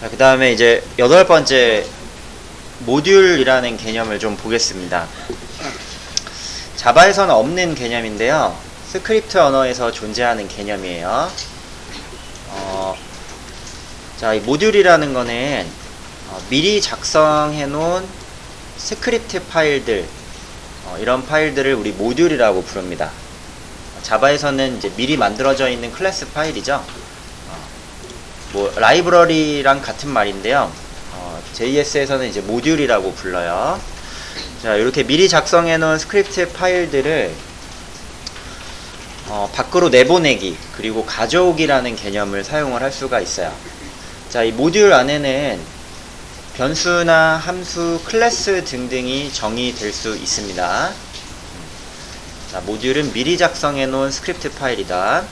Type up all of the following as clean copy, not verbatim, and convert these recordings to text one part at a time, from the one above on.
자, 그 다음에 이제 8번째 모듈이라는 개념을 좀 보겠습니다. 자바에서는 없는 개념인데요. 스크립트 언어에서 존재하는 개념이에요. 자, 이 모듈이라는 거는 미리 작성해 놓은 스크립트 파일들, 이런 파일들을 우리 모듈이라고 부릅니다. 자바에서는 이제 미리 만들어져 있는 클래스 파일이죠. 뭐 라이브러리랑 같은 말인데요. JS에서는 이제 모듈이라고 불러요. 자, 이렇게 미리 작성해 놓은 스크립트 파일들을 밖으로 내보내기 그리고 가져오기라는 개념을 사용을 할 수가 있어요. 자, 이 모듈 안에는 변수나 함수, 클래스 등등이 정의될 수 있습니다. 자, 모듈은 미리 작성해 놓은 스크립트 파일이다.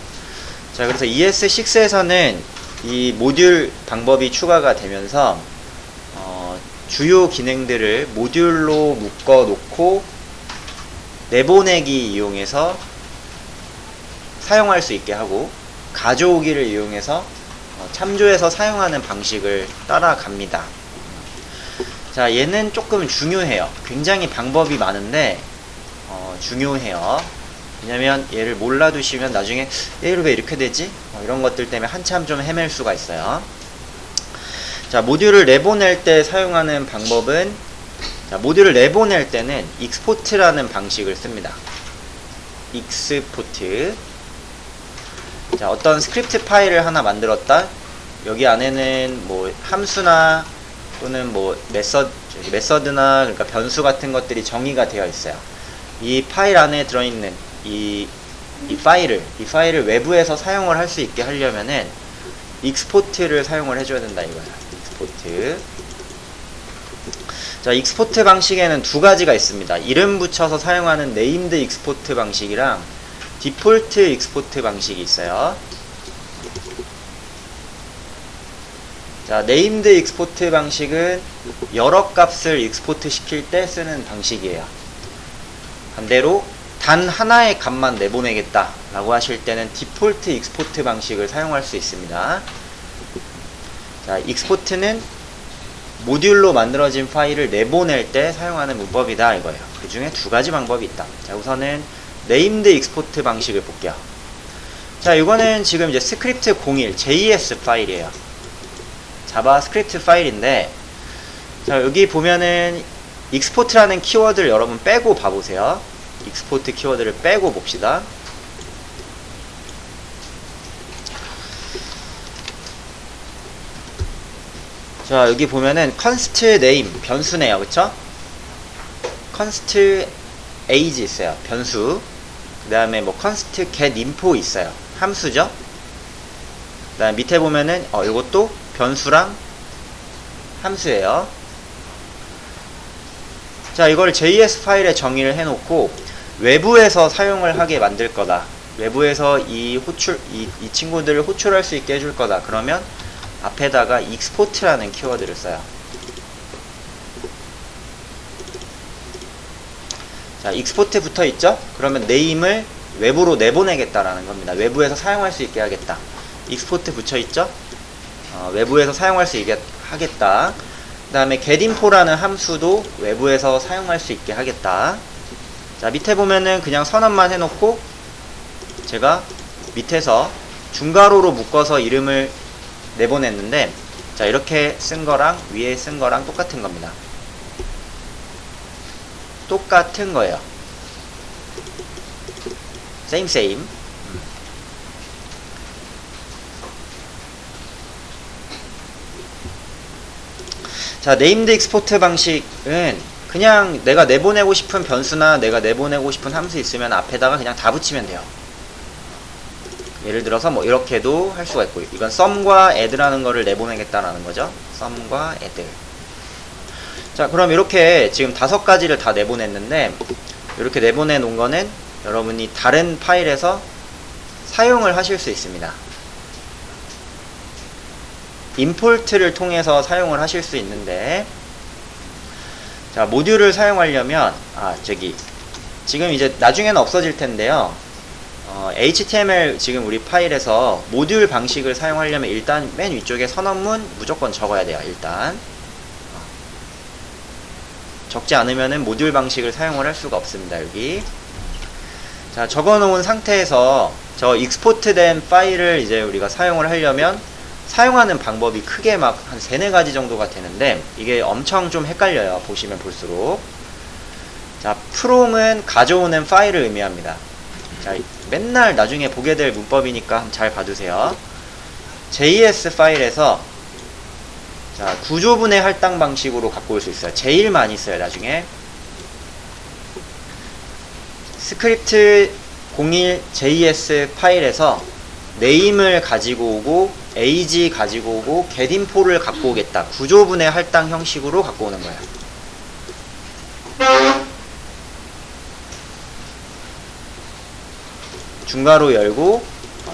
자, 그래서 ES6에서는 이 모듈 방법이 추가가 되면서 주요 기능들을 모듈로 묶어 놓고 내보내기 이용해서 사용할 수 있게 하고, 가져오기를 이용해서 참조해서 사용하는 방식을 따라갑니다. 자, 얘는 조금 중요해요. 굉장히 방법이 많은데 중요해요. 왜냐면 얘를 몰라두시면 나중에 얘를 왜 이렇게 되지? 이런 것들 때문에 한참 좀 헤맬 수가 있어요. 자, 모듈을 내보낼 때 사용하는 방법은, 자, 모듈을 내보낼 때는 export라는 방식을 씁니다. export. 자, 어떤 스크립트 파일을 하나 만들었다. 여기 안에는 뭐 함수나 또는 뭐 메서드나 그러니까 변수 같은 것들이 정의가 되어 있어요. 이 파일 안에 들어있는 이 파일을 외부에서 사용을 할 수 있게 하려면은 export를 사용을 해줘야 된다 이거야. exporт. 자, exporт 방식에는 두 가지가 있습니다. 이름 붙여서 사용하는 named export 방식이랑 default export 방식이 있어요. 자, named export 방식은 여러 값을 export 시킬 때 쓰는 방식이에요. 반대로 단 하나의 값만 내보내겠다 라고 하실 때는 디폴트 익스포트 방식을 사용할 수 있습니다. 자, 익스포트는 모듈로 만들어진 파일을 내보낼 때 사용하는 문법이다 이거예요. 그 중에 두 가지 방법이 있다. 자, 우선은 named export 방식을 볼게요. 자, 이거는 지금 이제 스크립트 01 JS 파일이에요. 자바 스크립트 파일인데, 자, 여기 보면은 export라는 키워드를 여러분 빼고 봐보세요. export 키워드를 빼고 봅시다. 자, 여기 보면은 const name 변수네요. 그쵸? const age 있어요. 변수. 그 다음에 뭐 const get info 있어요. 함수죠? 그 다음에 밑에 보면은 이것도 변수랑 함수예요. 자, 이걸 JS 파일에 정의를 해놓고 외부에서 사용을 하게 만들 거다. 외부에서 이 친구들을 호출할 수 있게 해줄 거다. 그러면 앞에다가 export라는 키워드를 써요. 자, export 붙어 있죠? 그러면 name을 외부로 내보내겠다라는 겁니다. 외부에서 사용할 수 있게 하겠다. export 붙여 있죠? 외부에서 사용할 수 있게 하겠다. 그 다음에 getInfo라는 함수도 외부에서 사용할 수 있게 하겠다. 자, 밑에 보면은 그냥 선언만 해놓고 제가 밑에서 중괄호로 묶어서 이름을 내보냈는데, 자, 이렇게 쓴 거랑 위에 쓴 거랑 똑같은 겁니다. 똑같은 거예요. same. 자, named export 방식은 그냥 내가 내보내고 싶은 변수나 내가 내보내고 싶은 함수 있으면 앞에다가 그냥 다 붙이면 돼요. 예를 들어서 뭐 이렇게도 할 수가 있고, 이건 sum과 add라는 거를 내보내겠다라는 거죠. sum과 add. 자, 그럼 이렇게 지금 5가지를 다 내보냈는데, 이렇게 내보내 놓은 거는 여러분이 다른 파일에서 사용을 하실 수 있습니다. 임포트를 통해서 사용을 하실 수 있는데, 자, 모듈을 사용하려면 지금 이제 나중에는 없어질 텐데요. HTML 지금 우리 파일에서 모듈 방식을 사용하려면 일단 맨 위쪽에 선언문 무조건 적어야 돼요. 일단 적지 않으면은 모듈 방식을 사용을 할 수가 없습니다. 여기 자, 적어 놓은 상태에서 저 익스포트 된 파일을 이제 우리가 사용을 하려면 사용하는 방법이 크게 막 한 3-4가지 정도가 되는데 이게 엄청 좀 헷갈려요. 보시면 볼수록. 자, from은 가져오는 파일을 의미합니다. 자, 맨날 나중에 보게 될 문법이니까 잘 봐두세요. JS 파일에서 자, 구조분해 할당 방식으로 갖고 올 수 있어요. 제일 많이 써요, 나중에. 스크립트 01 JS 파일에서 네임을 가지고 오고 age 가지고 오고 getInfo를 갖고 오겠다. 구조분해 할당 형식으로 갖고 오는 거예요. 중괄호 열고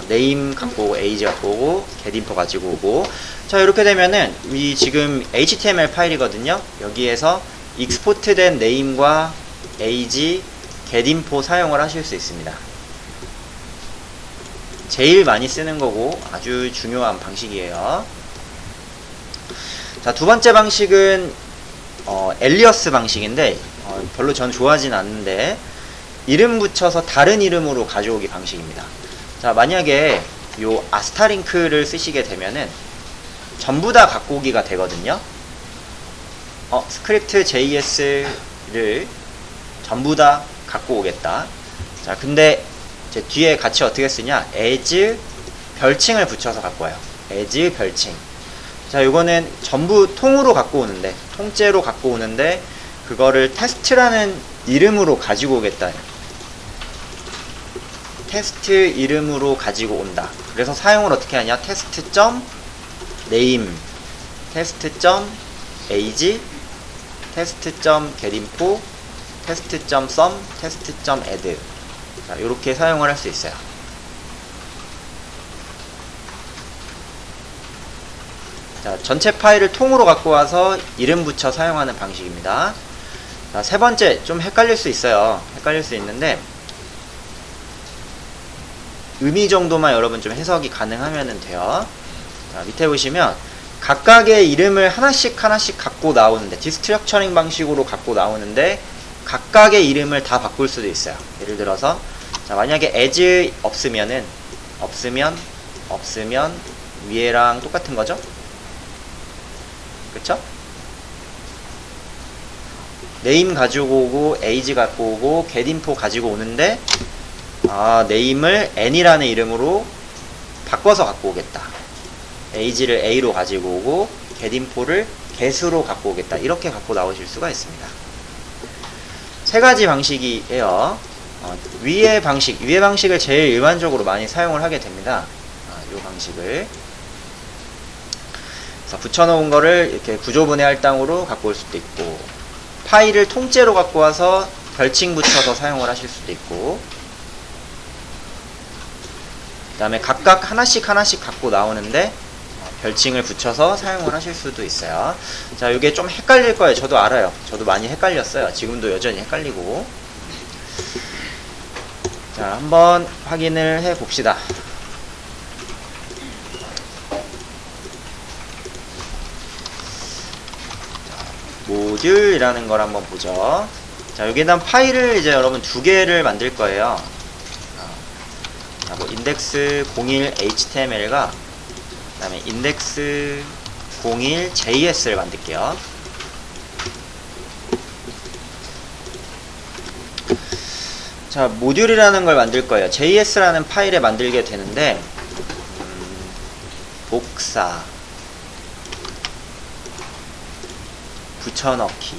name 갖고 오고 age 갖고 오고 getInfo 가지고 오고 자, 이렇게 되면은 이 지금 HTML 파일이거든요. 여기에서 익스포트된 name과 age, getInfo 사용을 하실 수 있습니다. 제일 많이 쓰는 거고 아주 중요한 방식이에요. 자, 두 번째 방식은 엘리어스 방식인데 별로 전 좋아하진 않는데 이름 붙여서 다른 이름으로 가져오기 방식입니다. 자, 만약에 요 아스타링크를 쓰시게 되면은 전부 다 갖고 오기가 되거든요. 스크립트 JS를 전부 다 갖고 오겠다. 자, 근데 이제 뒤에 같이 어떻게 쓰냐? as 별칭을 붙여서 갖고 와요. as 별칭. 자, 요거는 전부 통으로 갖고 오는데, 통째로 갖고 오는데, 그거를 테스트라는 이름으로 가지고 오겠다. 테스트 이름으로 가지고 온다. 그래서 사용을 어떻게 하냐? test.name, test.age, test.getInfo, test.sum, test.add. 자, 이렇게 사용을 할 수 있어요. 자, 전체 파일을 통으로 갖고 와서 이름 붙여 사용하는 방식입니다. 자, 세 번째, 좀 헷갈릴 수 있어요. 헷갈릴 수 있는데 의미 정도만 여러분 좀 해석이 가능하면 돼요. 자, 밑에 보시면 각각의 이름을 하나씩 갖고 나오는데 디스트럭처링 방식으로 갖고 나오는데 각각의 이름을 다 바꿀 수도 있어요. 예를 들어서 자, 만약에 as 없으면 위에랑 똑같은 거죠? 그쵸? name 가지고 오고 age 갖고 오고 getInfo 가지고 오는데 name을 n이라는 이름으로 바꿔서 갖고 오겠다. age를 a로 가지고 오고 getInfo를 get으로 갖고 오겠다. 이렇게 갖고 나오실 수가 있습니다. 세 가지 방식이에요. 위의 방식을 제일 일반적으로 많이 사용을 하게 됩니다. 이 방식을. 그래서 붙여놓은 거를 이렇게 구조분해 할당으로 갖고 올 수도 있고, 파일을 통째로 갖고 와서 별칭 붙여서 사용을 하실 수도 있고, 그 다음에 각각 하나씩 갖고 나오는데, 별칭을 붙여서 사용을 하실 수도 있어요. 자, 이게 좀 헷갈릴 거예요. 저도 알아요. 저도 많이 헷갈렸어요. 지금도 여전히 헷갈리고. 자, 한번 확인을 해 봅시다. 모듈이라는 걸 한번 보죠. 자, 여기에다 파일을 이제 여러분 2개를 만들 거예요. 자, 뭐 인덱스 01 HTML과 그 다음에 인덱스 01 JS를 만들게요. 자, 모듈이라는 걸 만들 거예요. JS라는 파일에 만들게 되는데, 복사, 붙여넣기,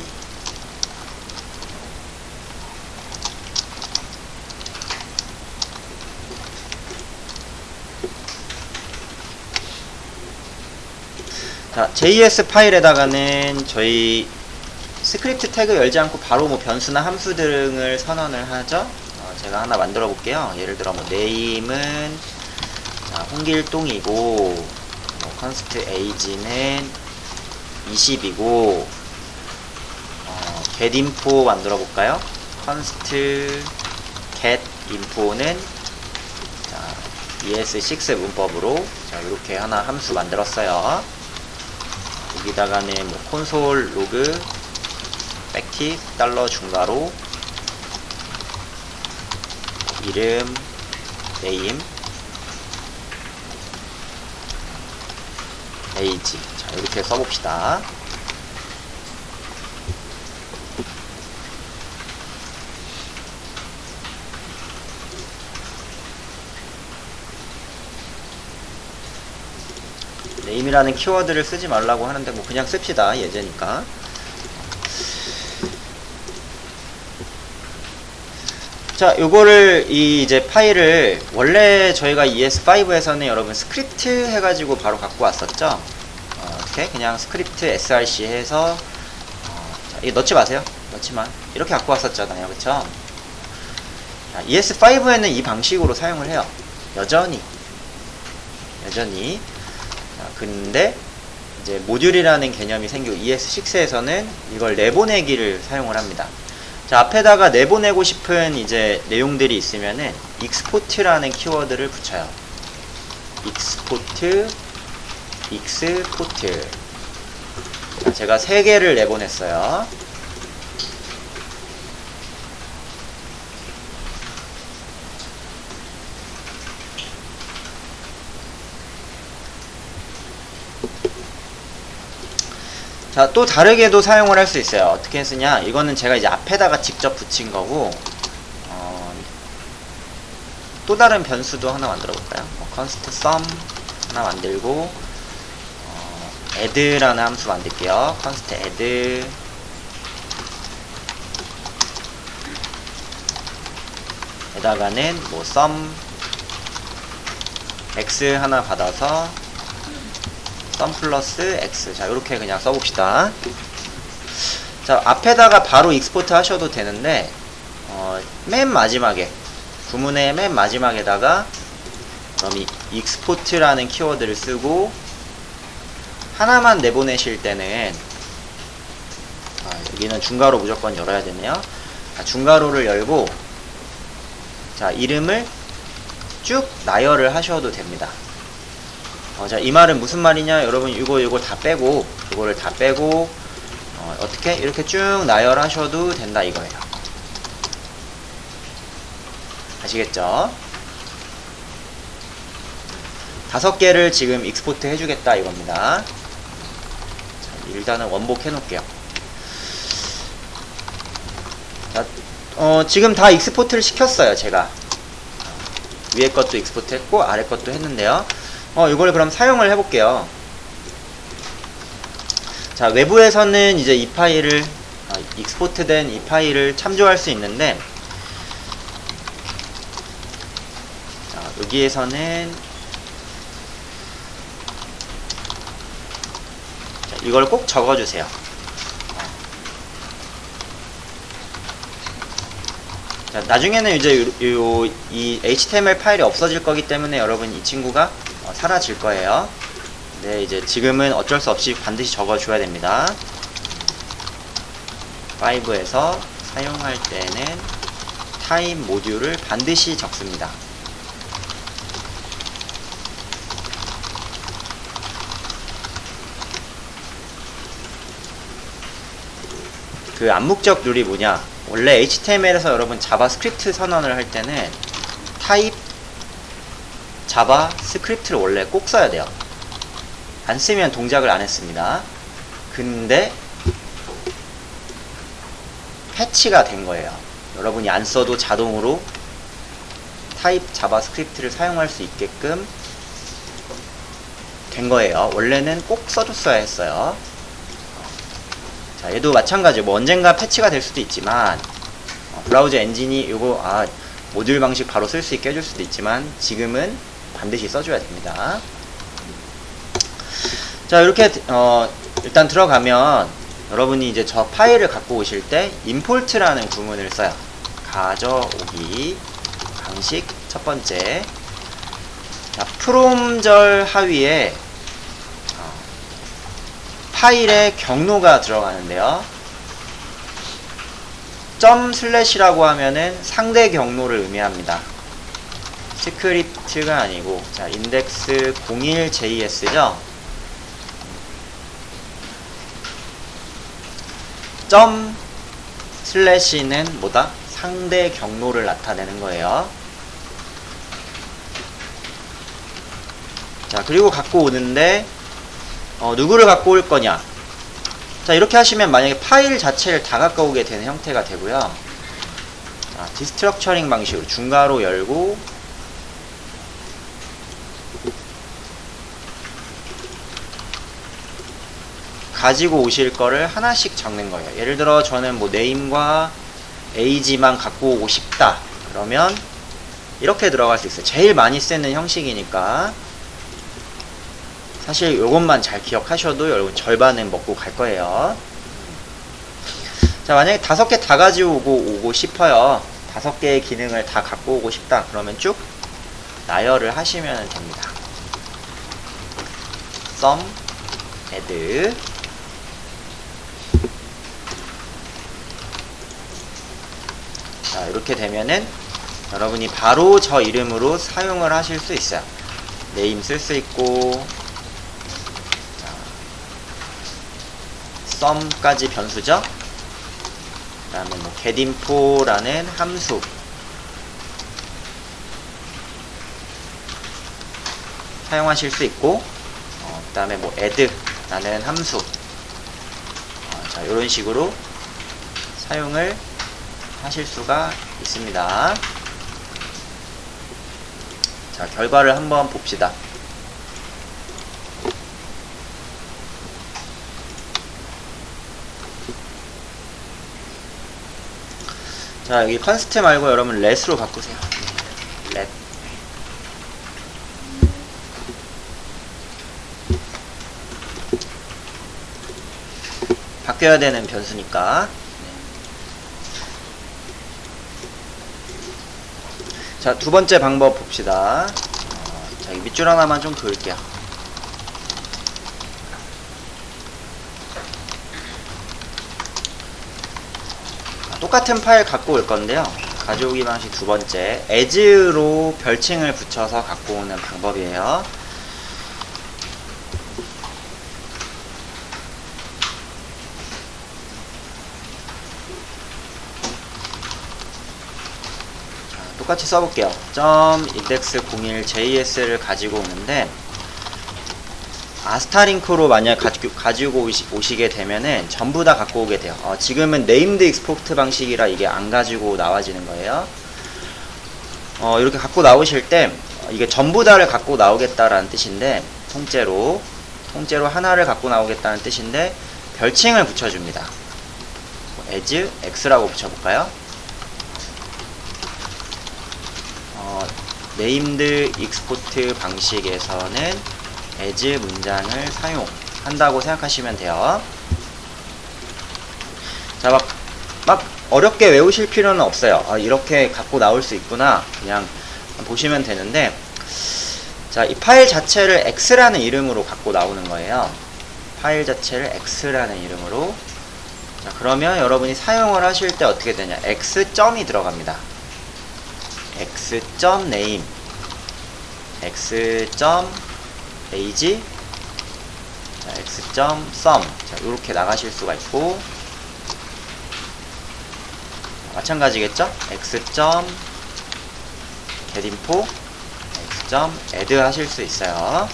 자, JS 파일에다가는 저희 스크립트 태그 열지 않고 바로 뭐 변수나 함수 등을 선언을 하죠. 제가 하나 만들어 볼게요. 예를 들어 뭐 name은 홍길동이고, 뭐 const age는 20이고, getInfo 만들어 볼까요? const getInfo는 ES6 문법으로 자, 이렇게 하나 함수 만들었어요. 여기다가는 뭐 콘솔 로그 백팁 달러 중괄호 이름 네임 에이지 자 이렇게 써봅시다. 네임이라는 키워드를 쓰지 말라고 하는데 뭐 그냥 씁시다. 예제니까. 자, 요거를 이제 파일을 원래 저희가 ES5에서는 여러분 스크립트 해가지고 바로 갖고 왔었죠. 어떻게 그냥 스크립트 src 해서 자, 이거 넣지 마세요. 넣지만 이렇게 갖고 왔었잖아요, 그쵸? 자, ES5에는 이 방식으로 사용을 해요. 여전히. 자, 근데 이제 모듈이라는 개념이 생기고 ES6에서는 이걸 내보내기를 사용을 합니다. 자, 앞에다가 내보내고 싶은 이제 내용들이 있으면은 export라는 키워드를 붙여요. export. 자, 제가 3개를 내보냈어요. 자, 또 다르게도 사용을 할 수 있어요. 어떻게 쓰냐? 이거는 제가 이제 앞에다가 직접 붙인 거고, 또 다른 변수도 하나 만들어 볼까요? const sum 하나 만들고, add라는 함수 만들게요. const add 에다가는 뭐 sum x 하나 받아서 sum 플러스 x 자 요렇게 그냥 써봅시다. 자 앞에다가 바로 익스포트 하셔도 되는데 맨 마지막에 구문의 맨 마지막에다가 그럼 이 export라는 키워드를 쓰고 하나만 내보내실 때는 여기는 중괄호 무조건 열어야 되네요. 중괄호를 열고 자 이름을 쭉 나열을 하셔도 됩니다. 자, 이 말은 무슨 말이냐? 여러분, 이거 다 빼고, 이거를 다 빼고, 어떻게? 이렇게 쭉 나열하셔도 된다, 이거예요. 아시겠죠? 5개를 지금 익스포트 해주겠다, 이겁니다. 자, 일단은 원복 해놓을게요. 자, 지금 다 익스포트를 시켰어요, 제가. 위에 것도 익스포트 했고, 아래 것도 했는데요. 이걸 그럼 사용을 해볼게요. 자, 외부에서는 이제 이 파일을, 익스포트된 이 파일을 참조할 수 있는데, 자, 여기에서는, 자, 이걸 꼭 적어주세요. 자, 나중에는 이제 이 HTML 파일이 없어질 거기 때문에 여러분 이 친구가 사라질 거예요. 네, 이제 지금은 어쩔 수 없이 반드시 적어줘야 됩니다. 5에서 사용할 때는 타입 모듈을 반드시 적습니다. 그 암묵적 룰이 뭐냐? 원래 HTML에서 여러분 자바스크립트 선언을 할 때는 타입 자바스크립트를 원래 꼭 써야 돼요. 안 쓰면 동작을 안 했습니다. 근데 패치가 된 거예요. 여러분이 안 써도 자동으로 타입 자바스크립트를 사용할 수 있게끔 된 거예요. 원래는 꼭 써줬어야 했어요. 자, 얘도 마찬가지로 뭐 언젠가 패치가 될 수도 있지만 브라우저 엔진이 이거 모듈 방식 바로 쓸 수 있게 해줄 수도 있지만 지금은 반드시 써줘야 됩니다. 자, 이렇게 일단 들어가면 여러분이 이제 저 파일을 갖고 오실 때 import라는 구문을 써요. 가져오기 방식 첫 번째. 자, from절 하위에 파일의 경로가 들어가는데요. 점 슬래시라고 하면은 상대 경로를 의미합니다. 스크립트가 아니고, 자, 인덱스 01JS죠? 점 슬래시는 뭐다? 상대 경로를 나타내는 거예요. 자, 그리고 갖고 오는데, 누구를 갖고 올 거냐? 자, 이렇게 하시면 만약에 파일 자체를 다 갖고 오게 되는 형태가 되고요. 자, 디스트럭처링 방식으로 중괄호 열고, 가지고 오실 거를 하나씩 적는 거예요. 예를 들어 저는 뭐 네임과 ag만 갖고 오고 싶다. 그러면 이렇게 들어갈 수 있어요. 제일 많이 쓰는 형식이니까 사실 요것만 잘 기억하셔도 여러분 절반은 먹고 갈 거예요. 자, 만약에 5개 다 가지고 오고 싶어요. 5개의 기능을 다 갖고 오고 싶다. 그러면 쭉 나열을 하시면 됩니다. sum add 자, 이렇게 되면은 여러분이 바로 저 이름으로 사용을 하실 수 있어요. 네임 쓸 수 있고, 자, sum까지 변수죠. 그 다음에 뭐 getInfo라는 함수, 사용하실 수 있고, 그 다음에 뭐 add라는 함수, 자, 이런 식으로 사용을 하실 수가 있습니다. 자, 결과를 한번 봅시다. 자, 여기 컨스트 말고 여러분 let으로 바꾸세요. let. 바뀌어야 되는 변수니까. 자, 두 번째 방법 봅시다. 자, 이 밑줄 하나만 좀 그을게요. 똑같은 파일 갖고 올 건데요. 가져오기 방식 두 번째. as로 별칭을 붙여서 갖고 오는 방법이에요. 똑같이 써볼게요. .index01js를 가지고 오는데 아스타링크로 만약 가지고 오시게 되면은 전부 다 갖고 오게 돼요. 지금은 named export 방식이라 이게 안 가지고 나와지는 거예요. 이렇게 갖고 나오실 때 이게 전부 다를 갖고 나오겠다라는 뜻인데 통째로 하나를 갖고 나오겠다는 뜻인데 별칭을 붙여줍니다. as x라고 붙여볼까요? named export 방식에서는 as 문장을 사용한다고 생각하시면 돼요. 자, 막 어렵게 외우실 필요는 없어요. 이렇게 갖고 나올 수 있구나. 그냥 보시면 되는데, 자, 이 파일 자체를 x라는 이름으로 갖고 나오는 거예요. 파일 자체를 x라는 이름으로. 자, 그러면 여러분이 사용을 하실 때 어떻게 되냐? x.이 들어갑니다. x.name, x.age, x.sum. 자, 이렇게 나가실 수가 있고, 마찬가지겠죠? x.getInfo, x.add 하실 수 있어요.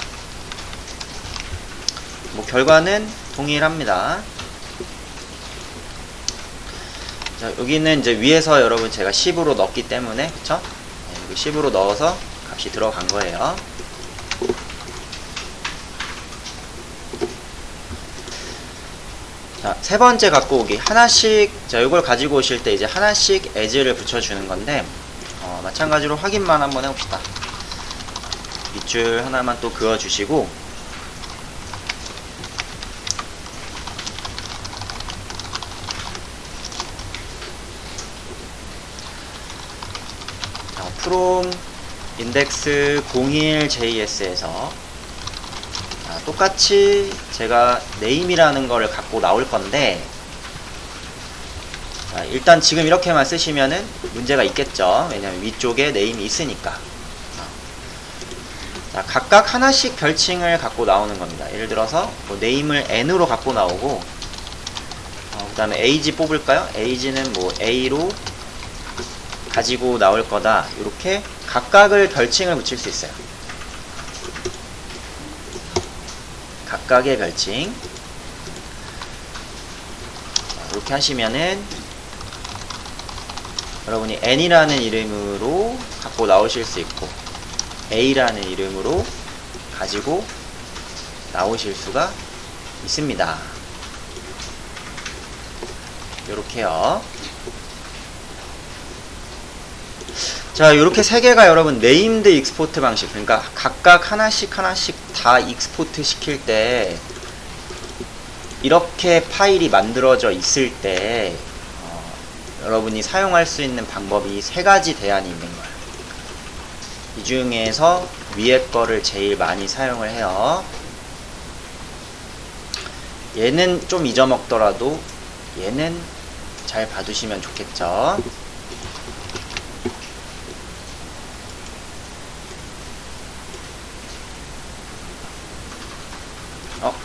뭐 결과는 동일합니다. 자, 여기는 이제 위에서 여러분 제가 10으로 넣었기 때문에, 그쵸? 네, 여기 10으로 넣어서 값이 들어간 거예요. 자, 세 번째 갖고 오기. 하나씩, 자, 이걸 가지고 오실 때 이제 하나씩 as를 붙여주는 건데, 마찬가지로 확인만 한번 해봅시다. 밑줄 하나만 또 그어주시고, from index 01js에서 똑같이 제가 name이라는 거를 갖고 나올 건데, 일단 지금 이렇게만 쓰시면은 문제가 있겠죠. 왜냐면 위쪽에 name이 있으니까. 자, 각각 하나씩 별칭을 갖고 나오는 겁니다. 예를 들어서 뭐 네임을 n으로 갖고 나오고, 그 다음에 age 뽑을까요? age는 뭐 a로 가지고 나올 거다. 이렇게 각각을 별칭을 붙일 수 있어요. 각각의 별칭. 이렇게 하시면은 여러분이 n이라는 이름으로 갖고 나오실 수 있고 a라는 이름으로 가지고 나오실 수가 있습니다. 요렇게요. 자, 요렇게 세 개가 여러분 네임드 익스포트 방식, 그러니까 각각 하나씩 다 익스포트 시킬 때 이렇게 파일이 만들어져 있을 때 여러분이 사용할 수 있는 방법이 세 가지 대안이 있는 거예요. 이 중에서 위에 거를 제일 많이 사용을 해요. 얘는 좀 잊어먹더라도 얘는 잘 봐두시면 좋겠죠.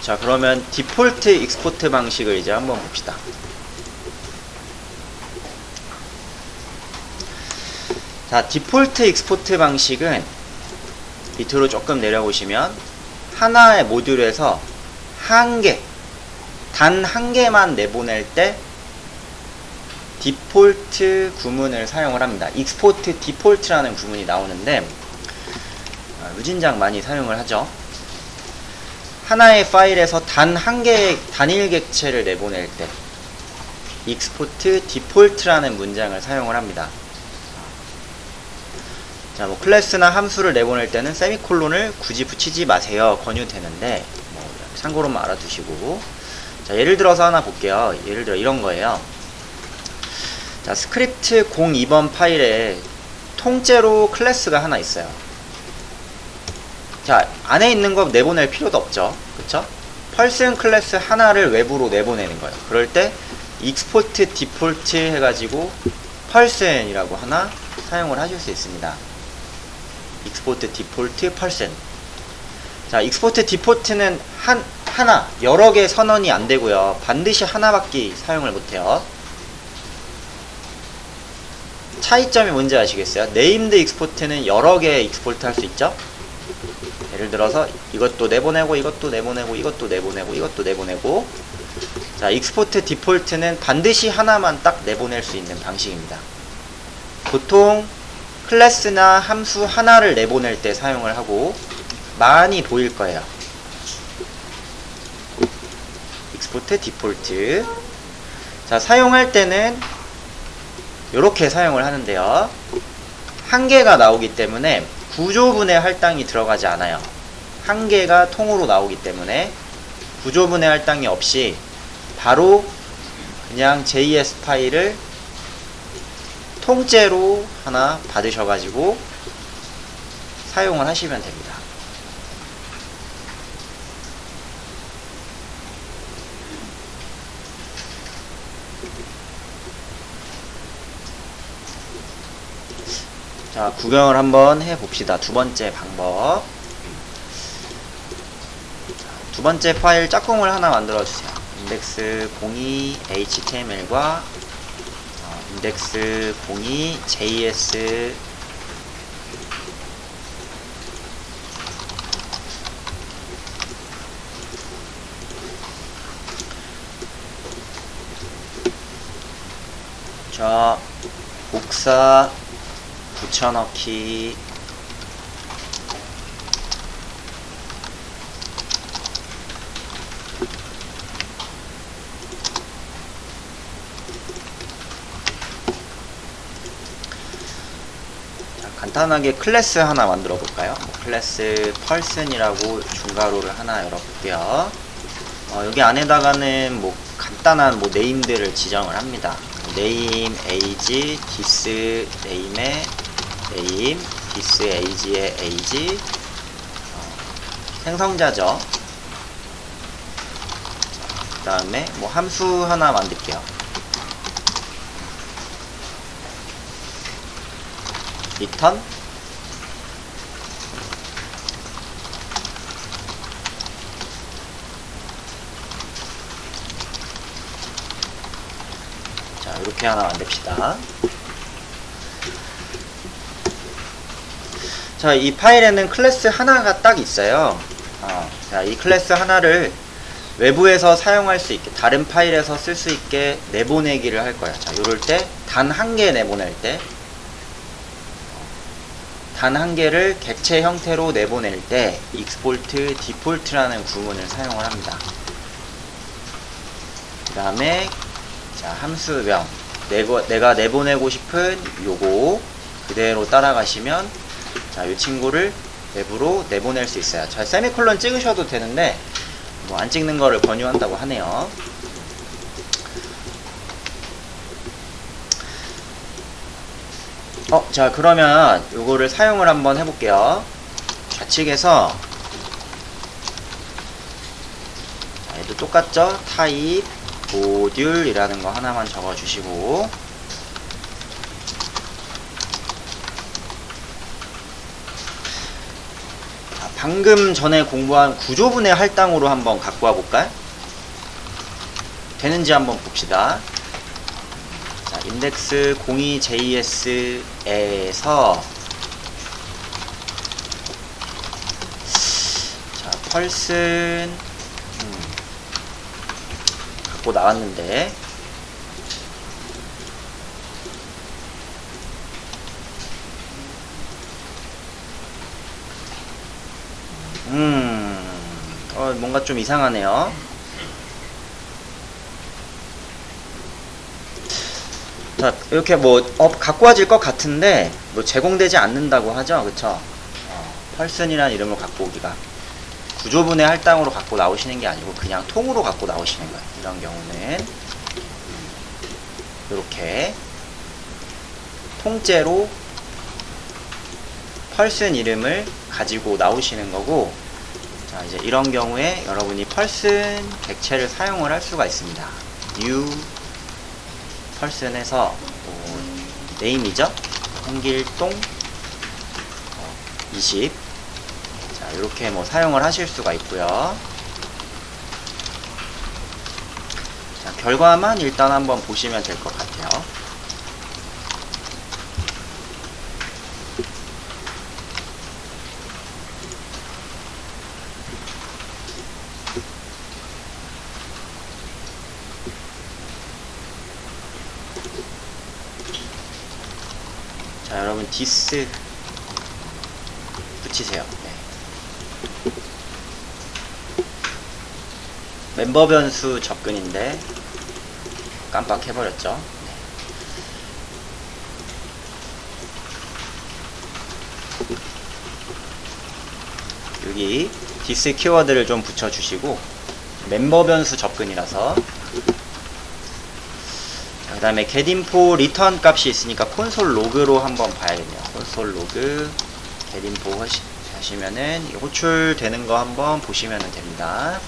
자, 그러면 디폴트 익스포트 방식을 이제 한번 봅시다. 자, 디폴트 익스포트 방식은 밑으로 조금 내려보시면 하나의 모듈에서 단 한 개만 내보낼 때 디폴트 구문을 사용을 합니다. 익스포트 디폴트라는 구문이 나오는데 루진장 많이 사용을 하죠. 하나의 파일에서 단 한 개의 단일 객체를 내보낼 때 익스포트 디폴트라는 문장을 사용을 합니다. 자, 뭐 클래스나 함수를 내보낼 때는 세미콜론을 굳이 붙이지 마세요. 권유되는데 뭐 참고로만 알아두시고. 자, 예를 들어서 하나 볼게요. 예를 들어 이런 거예요. 자, 스크립트 02번 파일에 통째로 클래스가 하나 있어요. 자, 안에 있는 거 내보낼 필요도 없죠. 그쵸? 펄슨 클래스 하나를 외부로 내보내는 거예요. 그럴 때 익스포트 디폴트 해가지고 펄슨이라고 하나 사용을 하실 수 있습니다. 익스포트 디폴트 펄슨. 자, 익스포트 디폴트는 하나, 여러 개 선언이 안 되고요. 반드시 하나밖에 사용을 못해요. 차이점이 뭔지 아시겠어요? 네임드 익스포트는 여러 개 익스포트 할 수 있죠? 예를 들어서 이것도 내보내고 이것도 내보내고 이것도 내보내고 이것도 내보내고. 자, 익스포트 디폴트는 반드시 하나만 딱 내보낼 수 있는 방식입니다. 보통 클래스나 함수 하나를 내보낼 때 사용을 하고 많이 보일 거예요. 익스포트 디폴트. 자, 사용할 때는 이렇게 사용을 하는데요. 한 개가 나오기 때문에 구조분해 할당이 들어가지 않아요. 한 개가 통으로 나오기 때문에 구조분해 할당이 없이 바로 그냥 JS 파일을 통째로 하나 받으셔가지고 사용을 하시면 됩니다. 자, 구경을 한번 해봅시다. 두 번째 방법. 두 번째 파일 짝꿍을 하나 만들어주세요. index 02 html과 index 02 js 자, 복사 붙여넣기. 자, 간단하게 클래스 하나 만들어 볼까요? 클래스 펄슨이라고 중괄호를 하나 열어볼게요. 여기 안에다가는 뭐 간단한 뭐 네임들을 지정을 합니다. 네임, 에이지, 디스, 네임의 네임, 디스, 에이지의 에이지, 생성자죠. 그 다음에 뭐 함수 하나 만들게요. 리턴. 자, 이렇게 하나 만듭시다. 자, 이 파일에는 클래스 하나가 딱 있어요. 자, 이 클래스 하나를 외부에서 사용할 수 있게, 다른 파일에서 쓸 수 있게 내보내기를 할 거야. 자, 요럴 때 단 한 개 내보낼 때, 단 한 개를 객체 형태로 내보낼 때 export default라는 구문을 사용을 합니다. 그 다음에 자, 함수명 내가 내보내고 싶은 요거 그대로 따라가시면 자, 이 친구를 외부로 내보낼 수 있어요. 자, 세미콜론 찍으셔도 되는데 뭐 안 찍는 거를 권유한다고 하네요. 자, 그러면 요거를 사용을 한번 해볼게요. 좌측에서 자, 얘도 똑같죠? 타입 모듈이라는 거 하나만 적어주시고, 자, 방금 전에 공부한 구조분해 할당으로 한번 갖고 와볼까요? 되는지 한번 봅시다. 자, 인덱스 02JS에서 자, 펄슨 갖고 나왔는데 뭔가 좀 이상하네요. 자, 이렇게 뭐 갖고 와질 것 같은데 뭐 제공되지 않는다고 하죠, 그쵸? 펄슨이라는 이름을 갖고 오기가 구조분해 할당으로 갖고 나오시는 게 아니고 그냥 통으로 갖고 나오시는 거예요. 이런 경우는 이렇게 통째로 펄슨 이름을 가지고 나오시는 거고, 자, 이제 이런 경우에 여러분이 펄슨 객체를 사용을 할 수가 있습니다. new 펄슨에서 네임이죠? 홍길동 20. 자, 이렇게 뭐 사용을 하실 수가 있고요. 자, 결과만 일단 한번 보시면 될 것 같아요. 자, 여러분 디스 붙이세요. 네. 멤버 변수 접근인데 깜빡해버렸죠. 네. 여기 디스 키워드를 좀 붙여주시고, 멤버 변수 접근이라서, 그 다음에 getInfo return 값이 있으니까 콘솔 로그로 한번 봐야겠네요. 콘솔 로그 getInfo 하시면은 호출되는 거 한번 보시면 됩니다.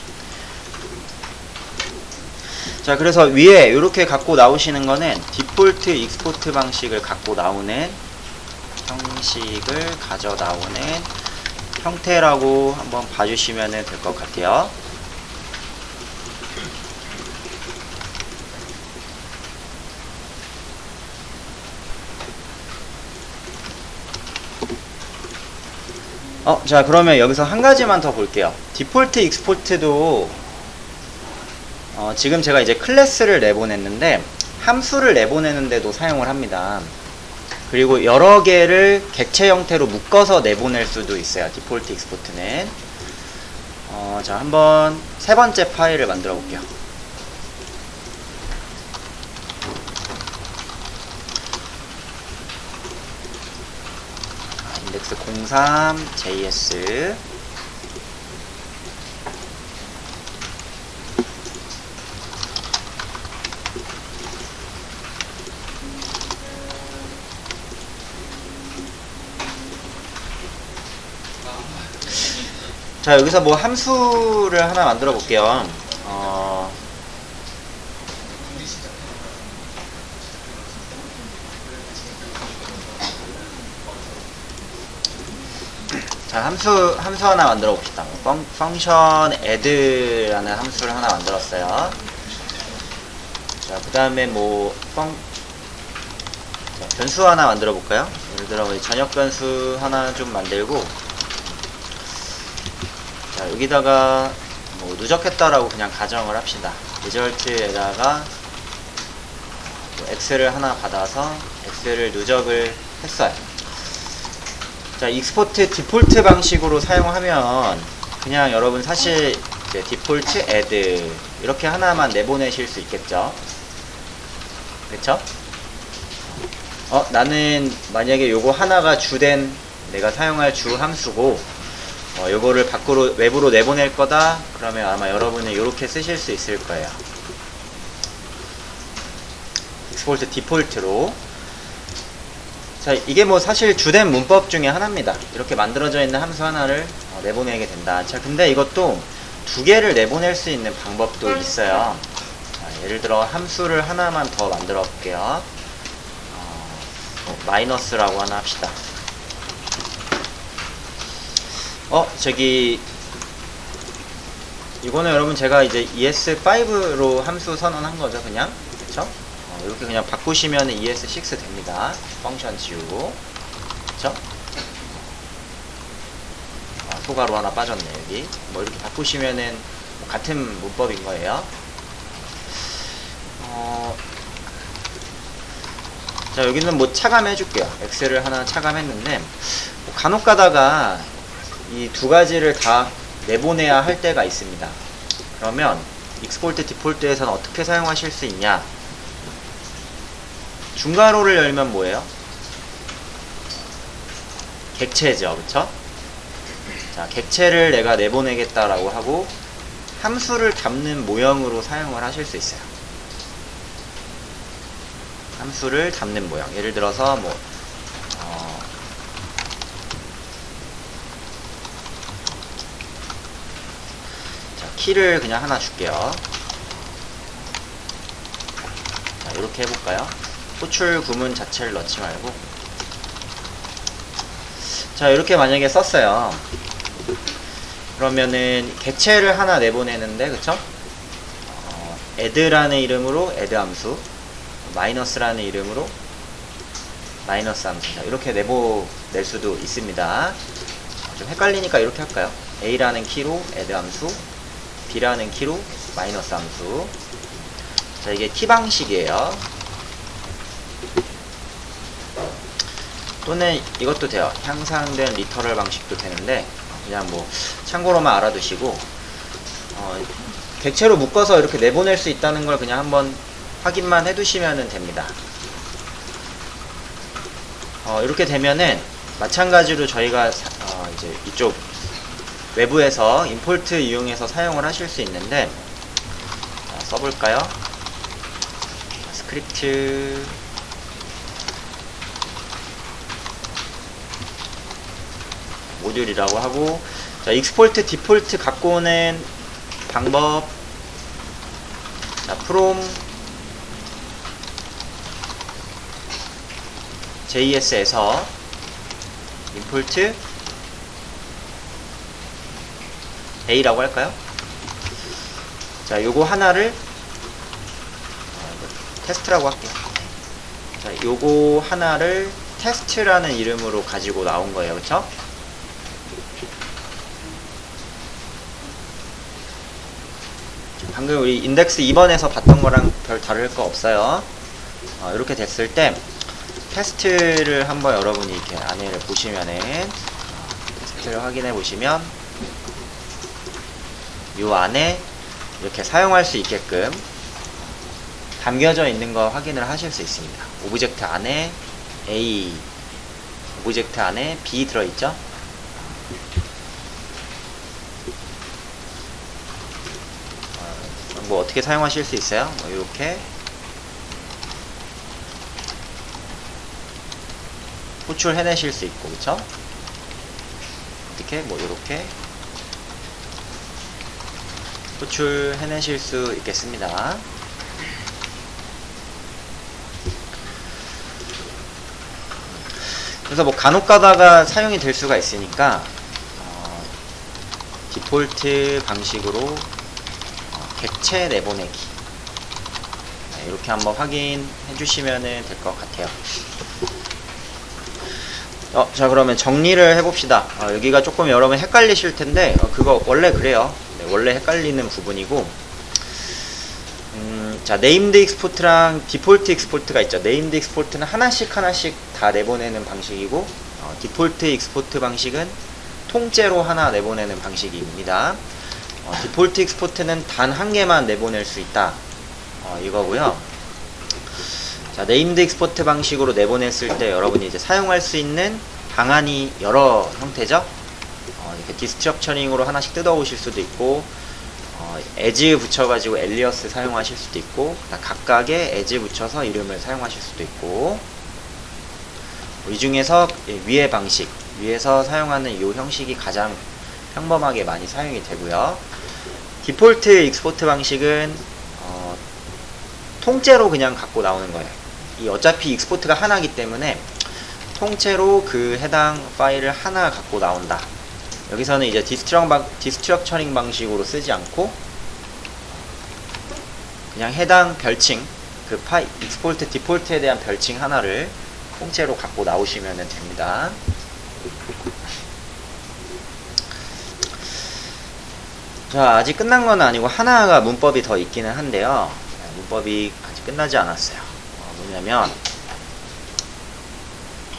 자, 그래서 위에 이렇게 갖고 나오시는 거는 디폴트 익스포트 방식을 갖고 나오는, 형식을 가져 나오는 형태라고 한번 봐주시면 될 것 같아요. 자, 그러면 여기서 한 가지만 더 볼게요. 디폴트 익스포트도 지금 제가 이제 클래스를 내보냈는데 함수를 내보내는데도 사용을 합니다. 그리고 여러 개를 객체 형태로 묶어서 내보낼 수도 있어요. 디폴트 익스포트는. 자, 한번 세 번째 파일을 만들어 볼게요. 인덱스 03 JS 자, 여기서 뭐 함수를 하나 만들어 볼게요. 자, 함수 하나 만들어 봅시다. 펑션 add라는 함수를 하나 만들었어요. 자, 그 다음에 뭐 변수 하나 만들어 볼까요? 예를 들어 저녁 변수 하나 좀 만들고, 자, 여기다가 뭐 누적했다라고 그냥 가정을 합시다. 리절트에다가 x를 하나 받아서 x를 누적을 했어요. 자, 익스포트 디폴트 방식으로 사용하면 그냥 여러분 사실 이제 디폴트 add 이렇게 하나만 내보내실 수 있겠죠. 그쵸? 나는 만약에 요거 하나가 주된 내가 사용할 주 함수고, 요거를 밖으로 외부로 내보낼 거다 그러면 아마 여러분은 요렇게 쓰실 수 있을 거예요. 익스포트 디폴트로. 자, 이게 뭐 사실 주된 문법 중에 하나입니다. 이렇게 만들어져 있는 함수 하나를 내보내게 된다. 자, 근데 이것도 두 개를 내보낼 수 있는 방법도 있어요. 자, 예를 들어 함수를 하나만 더 만들어 볼게요. 마이너스라고 하나 합시다. 저기 이거는 여러분 제가 이제 ES5로 함수 선언한 거죠, 그냥. 그쵸? 이렇게 그냥 바꾸시면 ES6 됩니다. 펑션 지우고. 그쵸? 소가로 하나 빠졌네, 여기. 뭐 이렇게 바꾸시면은 같은 문법인 거예요. 자, 여기는 뭐 차감해 줄게요. x를 하나 차감했는데, 뭐 간혹 가다가 이 두 가지를 다 내보내야 할 때가 있습니다. 그러면 익스포트 디폴트에서는 어떻게 사용하실 수 있냐? 중괄호를 열면 뭐예요? 객체죠, 그쵸? 자, 객체를 내가 내보내겠다라고 하고 함수를 담는 모형으로 사용을 하실 수 있어요. 함수를 담는 모형. 예를 들어서 뭐 자, 키를 그냥 하나 줄게요. 자, 이렇게 해볼까요? 호출 구문 자체를 넣지 말고. 자, 이렇게 만약에 썼어요. 그러면은 객체를 하나 내보내는데, 그쵸? add라는 이름으로 add 함수, 마이너스라는 이름으로 마이너스 함수. 자, 이렇게 내보낼 수도 있습니다. 좀 헷갈리니까 이렇게 할까요? a라는 키로 add 함수, b라는 키로 마이너스 함수. 자, 이게 t 방식이에요. 또는 이것도 돼요. 향상된 리터럴 방식도 되는데, 그냥 뭐 참고로만 알아두시고, 객체로 묶어서 이렇게 내보낼 수 있다는 걸 그냥 한번 확인만 해두시면 됩니다. 이렇게 되면은 마찬가지로 저희가 이제 이쪽 외부에서 임포트 이용해서 사용을 하실 수 있는데, 써볼까요? 스크립트 모듈이라고 하고, 자, 익스포트 디폴트 갖고 오는 방법. 자, from JS에서 import A라고 할까요? 자, 요거 하나를 테스트라고 할게요. 자, 요거 하나를 테스트라는 이름으로 가지고 나온 거예요. 그쵸? 방금 우리 인덱스 2번에서 봤던 거랑 별 다를 거 없어요. 이렇게 됐을 때 테스트를 한번 여러분이 이렇게 안에를 보시면은 테스트를 확인해 보시면 요 안에 이렇게 사용할 수 있게끔 담겨져 있는 거 확인을 하실 수 있습니다. 오브젝트 안에 A, 오브젝트 안에 B 들어있죠? 뭐 어떻게 사용하실 수 있어요? 뭐 이렇게 호출 해내실 수 있고, 그쵸? 어떻게? 뭐 이렇게 호출 해내실 수 있겠습니다. 그래서 뭐 간혹 가다가 사용이 될 수가 있으니까 디폴트 방식으로 객체 내보내기 이렇게 한번 확인해 주시면 될 것 같아요. 자, 그러면 정리를 해봅시다. 여기가 조금 여러분 헷갈리실 텐데, 그거 원래 그래요. 네, 원래 헷갈리는 부분이고, 자, 네임드 익스포트랑 디폴트 익스포트가 있죠. 네임드 익스포트는 하나씩 다 내보내는 방식이고, 디폴트 익스포트 방식은 통째로 하나 내보내는 방식입니다. 디폴트 익스포트는 단 한 개만 내보낼 수 있다. 이거고요. 자, 네임드 익스포트 방식으로 내보냈을 때 여러분이 이제 사용할 수 있는 방안이 여러 형태죠. 이렇게 디스트럭처링으로 하나씩 뜯어오실 수도 있고, as 붙여가지고 엘리어스 사용하실 수도 있고, 각각의 as 붙여서 이름을 사용하실 수도 있고, 이 중에서 위의 방식, 위에서 사용하는 이 형식이 가장 평범하게 많이 사용이 되고요. 디폴트 익스포트 방식은 통째로 그냥 갖고 나오는 거예요. 어차피 익스포트가 하나이기 때문에 통째로 그 해당 파일을 하나 갖고 나온다. 여기서는 이제 디스트럭처링 방식으로 쓰지 않고 그냥 해당 별칭, 그 익스포트 디폴트에 대한 별칭 하나를 통째로 갖고 나오시면 됩니다. 자, 아직 끝난 건 아니고 하나가 문법이 더 있기는 한데요. 문법이 아직 끝나지 않았어요. 뭐냐면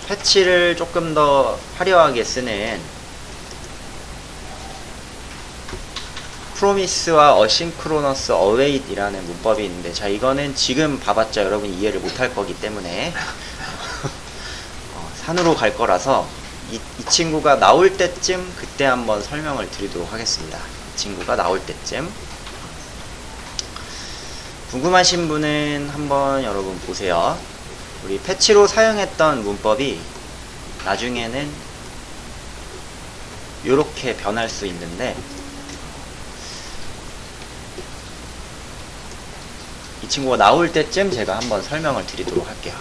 패치를 조금 더 화려하게 쓰는 프로미스와 어싱크로너스 어웨이트 이라는 문법이 있는데, 자, 이거는 지금 봐봤자 여러분이 이해를 못할 거기 때문에 산으로 갈 거라서 이 친구가 나올 때쯤 그때 한번 설명을 드리도록 하겠습니다. 이 친구가 나올 때쯤. 궁금하신 분은 한번 여러분 보세요. 우리 패치로 사용했던 문법이 나중에는 이렇게 변할 수 있는데, 이 친구가 나올 때쯤 제가 한번 설명을 드리도록 할게요.